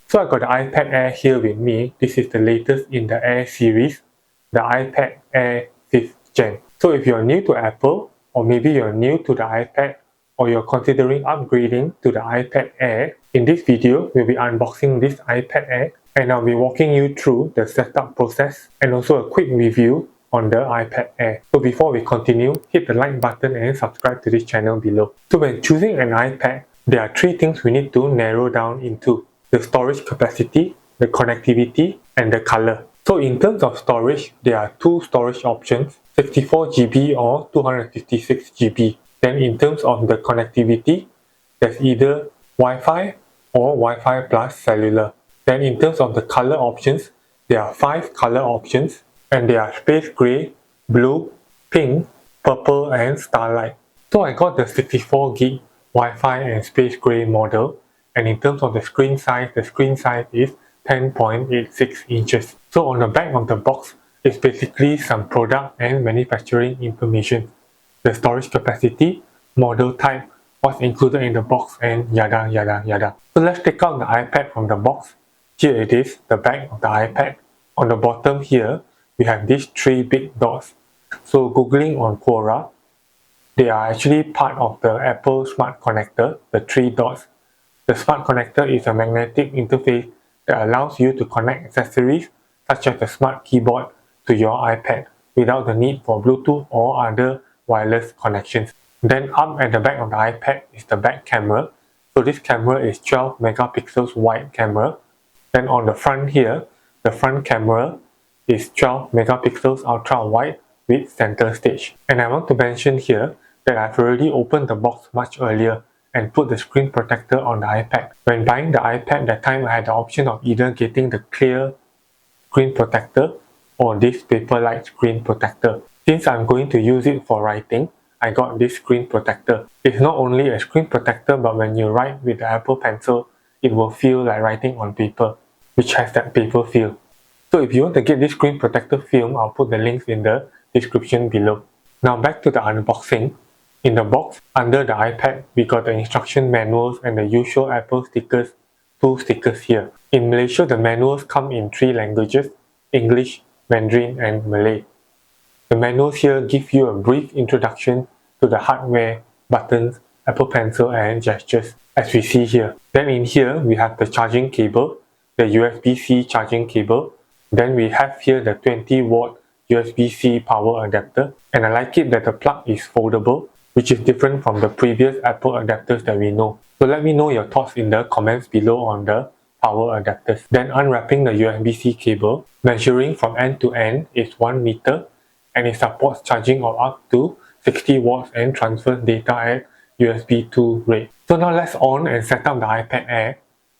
So I got the iPad Air here with me. This is the latest in the Air series, the iPad Air 5th Gen. So if you're new to Apple, or maybe you're new to the iPad, or you're considering upgrading to the iPad Air, in this video we'll be unboxing this iPad Air and I'll be walking you through the setup process and also a quick review on the iPad Air. So before we continue, hit the like button and subscribe to this channel below. So when choosing an iPad, there are three things we need to narrow down into: the storage capacity, the connectivity, and the color. So in terms of storage, there are two storage options, 64GB or 256GB. Then in terms of the connectivity, there's either Wi-Fi or Wi-Fi plus cellular. Then in terms of the color options, there are 5 color options and they are space gray, blue, pink, purple and starlight. So I got the 64GB Wi-Fi and space gray model, and in terms of the screen size is 10.86 inches. So on the back of the box is basically some product and manufacturing information, the storage capacity, model type, what's included in the box, and yada yada yada. So let's take out the iPad from the box. Here it is, the back of the iPad. On the bottom here, we have these 3 big dots. So googling on Quora, they are actually part of the Apple Smart Connector, the 3 dots. The Smart Connector is a magnetic interface that allows you to connect accessories such as the smart keyboard to your iPad without the need for Bluetooth or other wireless connections. Then up at the back of the iPad is the back camera. So this camera is 12 megapixels wide camera. Then on the front here, the front camera is 12 megapixels ultra wide with center stage. And I want to mention here that I've already opened the box much earlier and put the screen protector on the iPad. When buying the iPad, that time I had the option of either getting the clear screen protector or this paper-like screen protector. Since I'm going to use it for writing, I got this screen protector. It's not only a screen protector, but when you write with the Apple Pencil, it will feel like writing on paper, which has that paper feel. So if you want to get this screen protector film, I'll put the links in the description below. Now back to the unboxing. In the box, under the iPad, we got the instruction manuals and the usual Apple stickers, 2 stickers here. In Malaysia, the manuals come in 3 languages, English, Mandarin and Malay. The manuals here give you a brief introduction to the hardware, buttons, Apple Pencil and gestures, as we see here. Then in here, we have the charging cable, the USB-C charging cable. Then we have here the 20-watt USB-C power adapter, and I like it that the plug is foldable, which is different from the previous Apple adapters that we know. So let me know your thoughts in the comments below on the power adapters. Then unwrapping the USB-C cable, measuring from end to end is 1 meter, and it supports charging of up to 60 watts and transfers data at USB 2 rate. So now let's on and set up the iPad Air.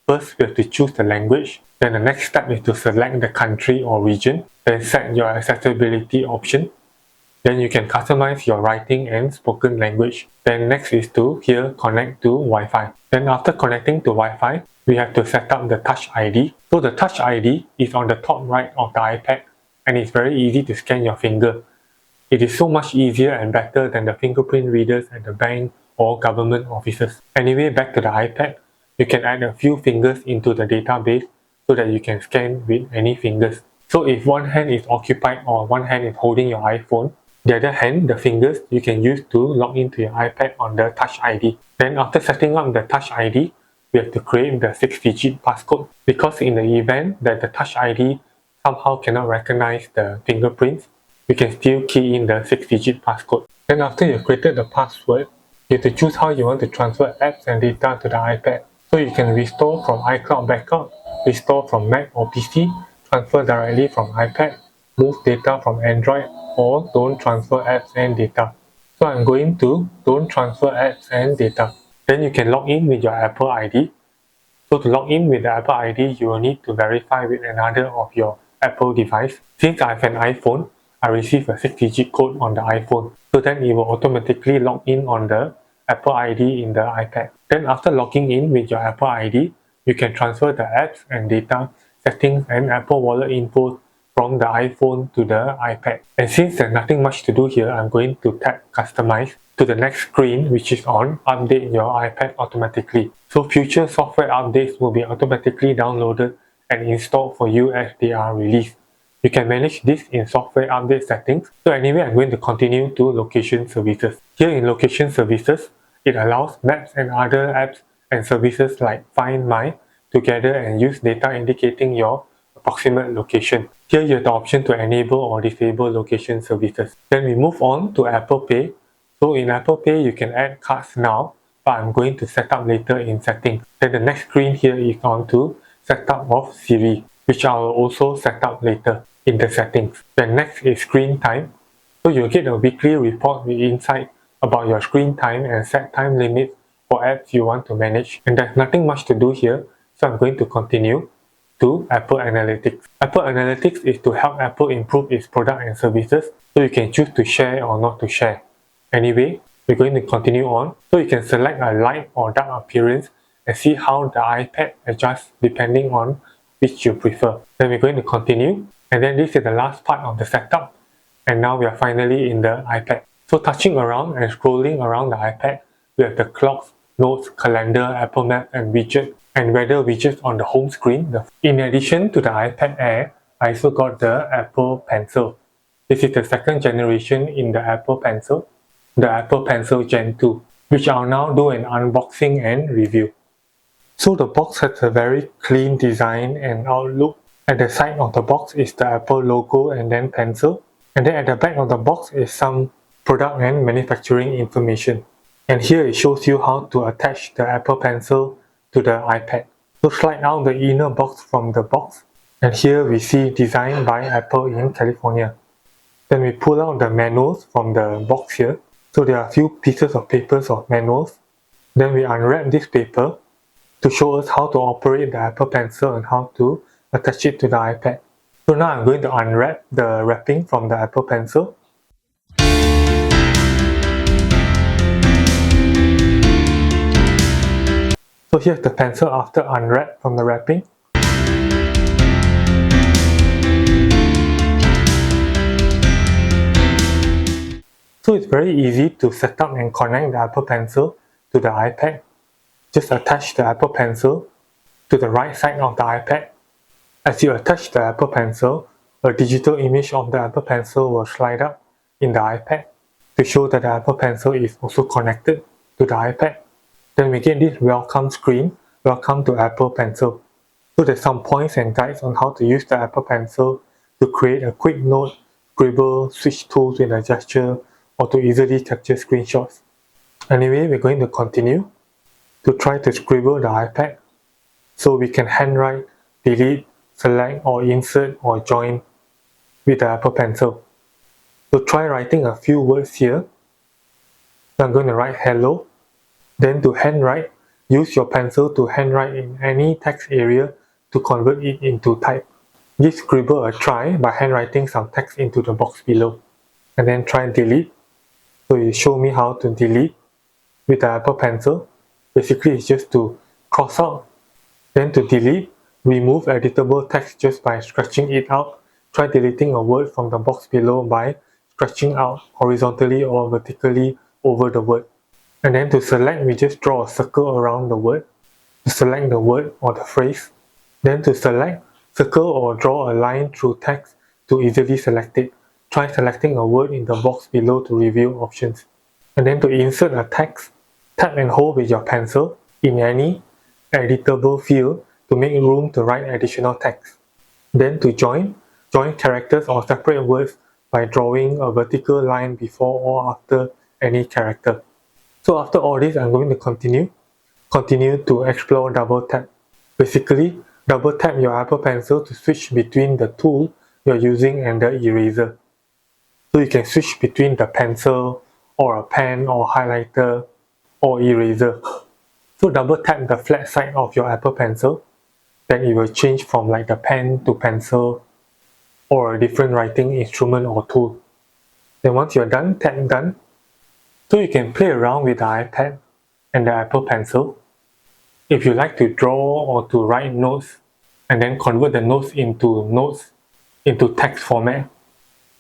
First, we have to choose the language. Then the next step is to select the country or region. Then set your accessibility option. Then you can customize your writing and spoken language. Then next is to here connect to Wi-Fi. Then after connecting to Wi-Fi, we have to set up the Touch ID. So the Touch ID is on the top right of the iPad, and it's very easy to scan your finger. It is so much easier and better than the fingerprint readers at the bank or government offices. Anyway, back to the iPad, you can add a few fingers into the database so that you can scan with any fingers. So if one hand is occupied or one hand is holding your iPhone, the other hand, the fingers, you can use to log into your iPad on the Touch ID. Then after setting up the Touch ID, we have to create the 6-digit passcode, because in the event that the Touch ID somehow cannot recognize the fingerprints, we can still key in the 6-digit passcode. Then after you've created the password, you have to choose how you want to transfer apps and data to the iPad. So you can restore from iCloud backup, restore from Mac or PC, transfer directly from iPad, move data from Android, or don't transfer apps and data. So I'm going to don't transfer apps and data. Then you can log in with your Apple ID. So to log in with the Apple ID, you will need to verify with another of your Apple device. Since I have an iPhone, I receive a 6-digit code on the iPhone. So then it will automatically log in on the Apple ID in the iPad. Then after logging in with your Apple ID, you can transfer the apps and data, settings and Apple Wallet info from the iPhone to the iPad. And since there's nothing much to do here, I'm going to tap Customize to the next screen, which is on Update your iPad automatically. So future software updates will be automatically downloaded and installed for you as they are released. You can manage this in software update settings. So anyway, I'm going to continue to location services. Here in location services, it allows maps and other apps and services like Find My to gather and use data indicating your approximate location. Here you have the option to enable or disable location services. Then we move on to Apple Pay. So in Apple Pay, you can add cards now, but I'm going to set up later in settings. Then the next screen here is on to setup of Siri, which I will also set up later in the settings. Then next is screen time. So you'll get a weekly report with insight about your screen time and set time limits for apps you want to manage. And there's nothing much to do here, so I'm going to continue to Apple Analytics. Apple Analytics is to help Apple improve its product and services, so you can choose to share or not to share. Anyway, we're going to continue on. So you can select a light or dark appearance and see how the iPad adjusts depending on which you prefer. Then we're going to continue, and then this is the last part of the setup, and now we are finally in the iPad. So touching around and scrolling around the iPad, we have the clocks, notes, calendar, Apple Maps and widget and weather widgets on the home screen. In addition to the iPad Air, I also got the Apple Pencil. This is the second generation in the Apple Pencil, the Apple Pencil Gen 2, which I'll now do an unboxing and review. So the box has a very clean design and outlook. At the side of the box is the Apple logo and then pencil. And then at the back of the box is some product and manufacturing information. And here it shows you how to attach the Apple Pencil to the iPad. So slide out the inner box from the box. And here we see designed by Apple in California. Then we pull out the manuals from the box here. So there are a few pieces of papers of manuals. Then we unwrap this paper to show us how to operate the Apple Pencil and how to attach it to the iPad. So now I'm going to unwrap the wrapping from the Apple Pencil. So here's the pencil after unwrapped from the wrapping. So it's very easy to set up and connect the Apple Pencil to the iPad. Just attach the Apple Pencil to the right side of the iPad. As you attach the Apple Pencil, a digital image of the Apple Pencil will slide up in the iPad to show that the Apple Pencil is also connected to the iPad. Then we get this welcome screen, welcome to Apple Pencil. So there's some points and guides on how to use the Apple Pencil to create a quick note, scribble, switch tools with a gesture, or to easily capture screenshots. Anyway, we're going to continue to try to scribble the iPad so we can handwrite, delete, select or insert or join with the Apple Pencil. So try writing a few words here. So I'm going to write hello. Then to handwrite, use your pencil to handwrite in any text area to convert it into type. Give scribble a try by handwriting some text into the box below. And then try delete. So you show me how to delete with the Apple Pencil. Basically it's just to cross out. Then to delete, remove editable text just by scratching it out. Try deleting a word from the box below by scratching out horizontally or vertically over the word. And then to select, we just draw a circle around the word to select the word or the phrase. Then to select, circle or draw a line through text to easily select it. Try selecting a word in the box below to review options. And then to insert a text, tap and hold with your pencil in any editable field to make room to write additional text. Then to join characters or separate words by drawing a vertical line before or after any character. So after all this, I'm going to continue to explore double tap. Basically, double tap your Apple Pencil to switch between the tool you're using and the eraser. So you can switch between the pencil or a pen or highlighter or eraser. So double tap the flat side of your Apple Pencil, then it will change from like the pen to pencil or a different writing instrument or tool. Then once you're done, tap done. So you can play around with the iPad and the Apple Pencil. If you like to draw or to write notes and then convert the notes into notes into text format,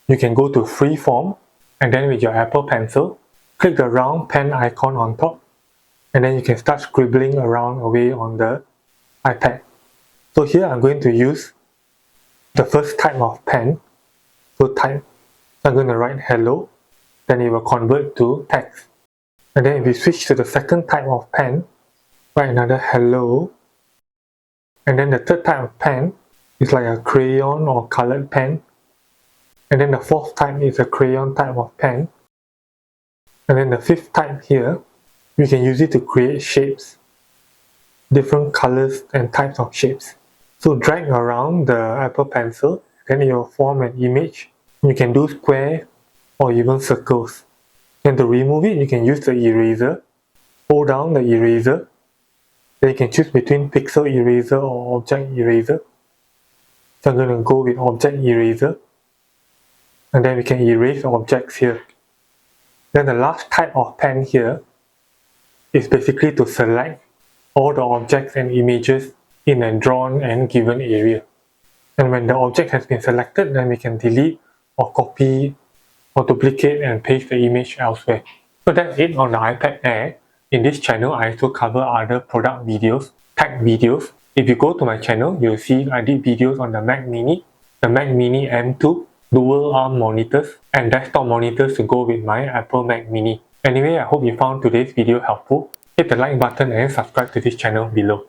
you can go to freeform, and then with your Apple Pencil, click the round pen icon on top, and then you can start scribbling around away on the iPad. So here I'm going to use the first type of pen. So I'm going to write hello, then it will convert to text. And then if we switch to the second type of pen, write another hello. And then the third type of pen is like a crayon or colored pen. And then the fourth type is a crayon type of pen. And then the fifth type here, we can use it to create shapes, different colors and types of shapes. So drag around the Apple Pencil, then it will form an image. You can do square or even circles. And to remove it, you can use the eraser. Hold down the eraser. Then you can choose between pixel eraser or object eraser. So I'm going to go with object eraser. And then we can erase objects here. Then the last type of pen here is basically to select all the objects and images in a drawn and given area. And when the object has been selected, then we can delete or copy or duplicate and paste the image elsewhere. So that's it on the iPad Air. In this channel, I also cover other product videos, tech videos. If you go to my channel, you'll see I did videos on the Mac Mini, the Mac Mini M2, dual arm monitors, and desktop monitors to go with my Apple Mac Mini. Anyway, I hope you found today's video helpful. Hit the like button and subscribe to this channel below.